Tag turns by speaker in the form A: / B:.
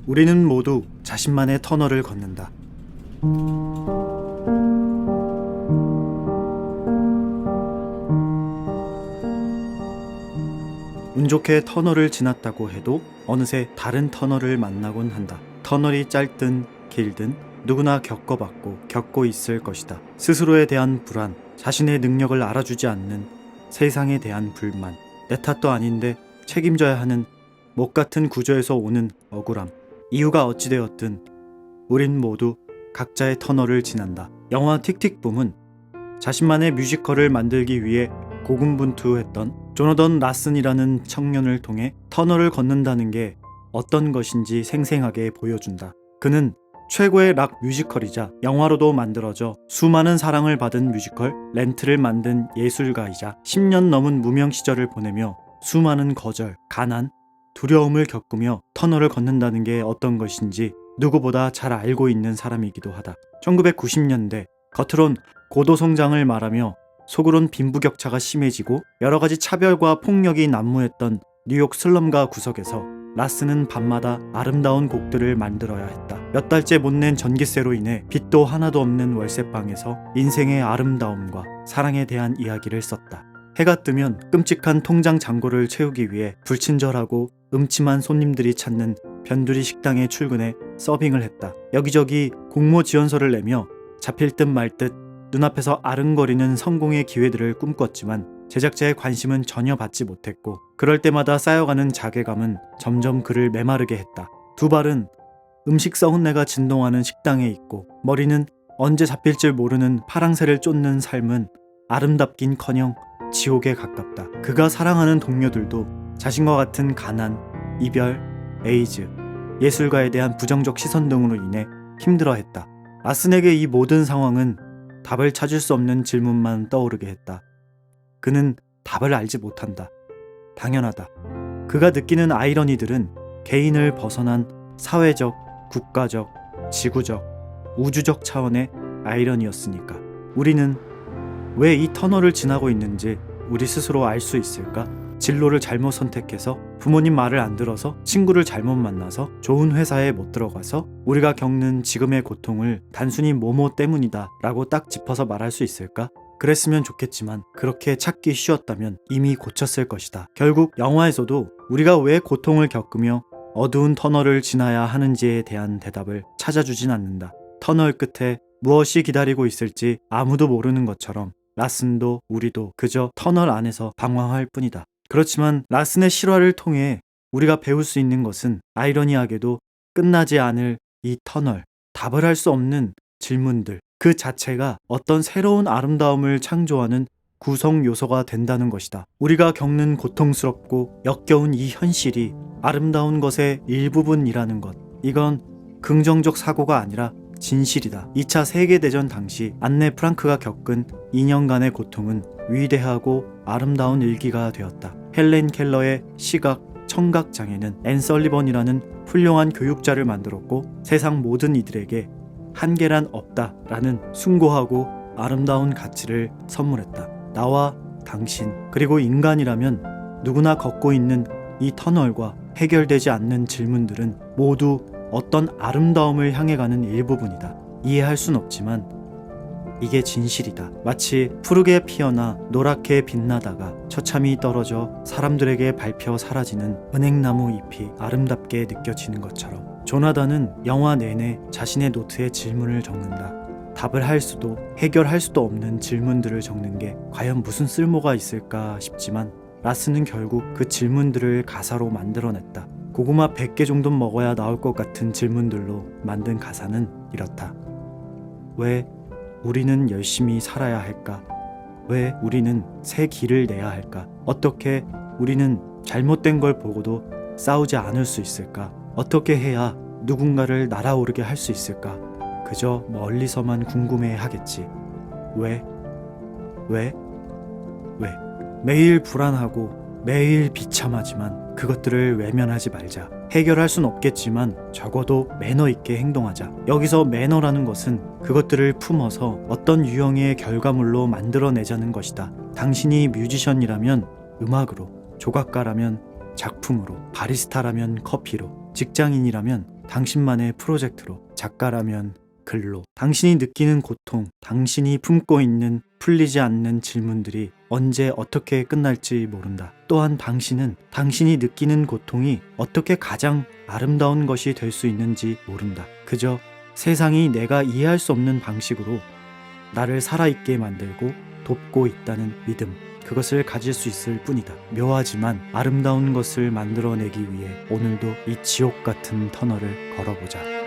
A: 우리는 모두 자신만의 터널을 걷는다. 운 좋게 터널을 지났다고 해도 어느새 다른 터널을 만나곤 한다. 터널이 짧든 길든 누구나 겪어봤고 겪고 있을 것이다. 스스로에 대한 불안, 자신의 능력을 알아주지 않는 세상에 대한 불만, 내 탓도 아닌데 책임져야 하는 목 같은 구조에서 오는 억울함. 이유가 어찌되었든 우린 모두 각자의 터널을 지난다. 영화 틱틱붐은 자신만의 뮤지컬을 만들기 위해 고군분투했던 조너던 라슨이라는 청년을 통해 터널을 걷는다는 게 어떤 것인지 생생하게 보여준다. 그는 최고의 락 뮤지컬이자 영화로도 만들어져 수많은 사랑을 받은 뮤지컬 렌트를 만든 예술가이자 10년 넘은 무명 시절을 보내며 수많은 거절, 가난, 두려움을 겪으며 터널을 걷는다는 게 어떤 것인지 누구보다 잘 알고 있는 사람이기도 하다. 1990년대 겉으론 고도성장을 말하며 속으론 빈부격차가 심해지고 여러가지 차별과 폭력이 난무했던 뉴욕 슬럼가 구석에서 라스는 밤마다 아름다운 곡들을 만들어야 했다. 몇 달째 못 낸 전기세로 인해 빚도 하나도 없는 월세방에서 인생의 아름다움과 사랑에 대한 이야기를 썼다. 해가 뜨면 끔찍한 통장 잔고를 채우기 위해 불친절하고 음침한 손님들이 찾는 변두리 식당에 출근해 서빙을 했다. 여기저기 공모 지원서를 내며 잡힐 듯 말 듯 눈앞에서 아른거리는 성공의 기회들을 꿈꿨지만 제작자의 관심은 전혀 받지 못했고 그럴 때마다 쌓여가는 자괴감은 점점 그를 메마르게 했다. 두 발은 음식 썩은 내가 진동하는 식당에 있고 머리는 언제 잡힐 줄 모르는 파랑새를 쫓는 삶은 아름답긴커녕 지옥에 가깝다. 그가 사랑하는 동료들도 자신과 같은 가난, 이별, 에이즈, 예술가에 대한 부정적 시선 등으로 인해 힘들어했다. 라슨에게 이 모든 상황은 답을 찾을 수 없는 질문만 떠오르게 했다. 그는 답을 알지 못한다. 당연하다. 그가 느끼는 아이러니들은 개인을 벗어난 사회적, 국가적, 지구적, 우주적 차원의 아이러니였으니까. 우리는 왜 이 터널을 지나고 있는지 우리 스스로 알 수 있을까? 진로를 잘못 선택해서, 부모님 말을 안 들어서, 친구를 잘못 만나서, 좋은 회사에 못 들어가서 우리가 겪는 지금의 고통을 단순히 뭐뭐 때문이다 라고 딱 짚어서 말할 수 있을까? 그랬으면 좋겠지만 그렇게 찾기 쉬웠다면 이미 고쳤을 것이다. 결국 영화에서도 우리가 왜 고통을 겪으며 어두운 터널을 지나야 하는지에 대한 대답을 찾아주진 않는다. 터널 끝에 무엇이 기다리고 있을지 아무도 모르는 것처럼 라슨도 우리도 그저 터널 안에서 방황할 뿐이다. 그렇지만 라슨의 실화를 통해 우리가 배울 수 있는 것은 아이러니하게도 끝나지 않을 이 터널, 답을 할 수 없는 질문들, 그 자체가 어떤 새로운 아름다움을 창조하는 구성 요소가 된다는 것이다. 우리가 겪는 고통스럽고 역겨운 이 현실이 아름다운 것의 일부분이라는 것, 이건 긍정적 사고가 아니라 진실이다. 2차 세계대전 당시 안네 프랑크가 겪은 2년간의 고통은 위대하고 아름다운 일기가 되었다. 헬렌 켈러의 시각, 청각 장애는 앤 설리번이라는 훌륭한 교육자를 만들었고 세상 모든 이들에게 한계란 없다라는 숭고하고 아름다운 가치를 선물했다. 나와 당신 그리고 인간이라면 누구나 걷고 있는 이 터널과 해결되지 않는 질문들은 모두 어떤 아름다움을 향해 가는 일부분이다. 이해할 순 없지만 이게 진실이다. 마치 푸르게 피어나 노랗게 빛나다가 처참히 떨어져 사람들에게 밟혀 사라지는 은행나무 잎이 아름답게 느껴지는 것처럼 조나단은 영화 내내 자신의 노트에 질문을 적는다. 답을 할 수도 해결할 수도 없는 질문들을 적는 게 과연 무슨 쓸모가 있을까 싶지만 라스는 결국 그 질문들을 가사로 만들어냈다. 고구마 100개 정도 먹어야 나올 것 같은 질문들로 만든 가사는 이렇다. 왜 우리는 열심히 살아야 할까? 왜 우리는 새 길을 내야 할까? 어떻게 우리는 잘못된 걸 보고도 싸우지 않을 수 있을까? 어떻게 해야 누군가를 날아오르게 할 수 있을까? 그저 멀리서만 궁금해 하겠지. 왜? 매일 불안하고 매일 비참하지만 그것들을 외면하지 말자. 해결할 순 없겠지만 적어도 매너 있게 행동하자. 여기서 매너라는 것은 그것들을 품어서 어떤 유형의 결과물로 만들어내자는 것이다. 당신이 뮤지션이라면 음악으로, 조각가라면 작품으로, 바리스타라면 커피로, 직장인이라면 당신만의 프로젝트로, 작가라면 글로. 당신이 느끼는 고통, 당신이 품고 있는 풀리지 않는 질문들이 언제 어떻게 끝날지 모른다. 또한 당신은 당신이 느끼는 고통이 어떻게 가장 아름다운 것이 될 수 있는지 모른다. 그저 세상이 내가 이해할 수 없는 방식으로 나를 살아있게 만들고 돕고 있다는 믿음, 그것을 가질 수 있을 뿐이다. 묘하지만 아름다운 것을 만들어내기 위해 오늘도 이 지옥 같은 터널을 걸어보자.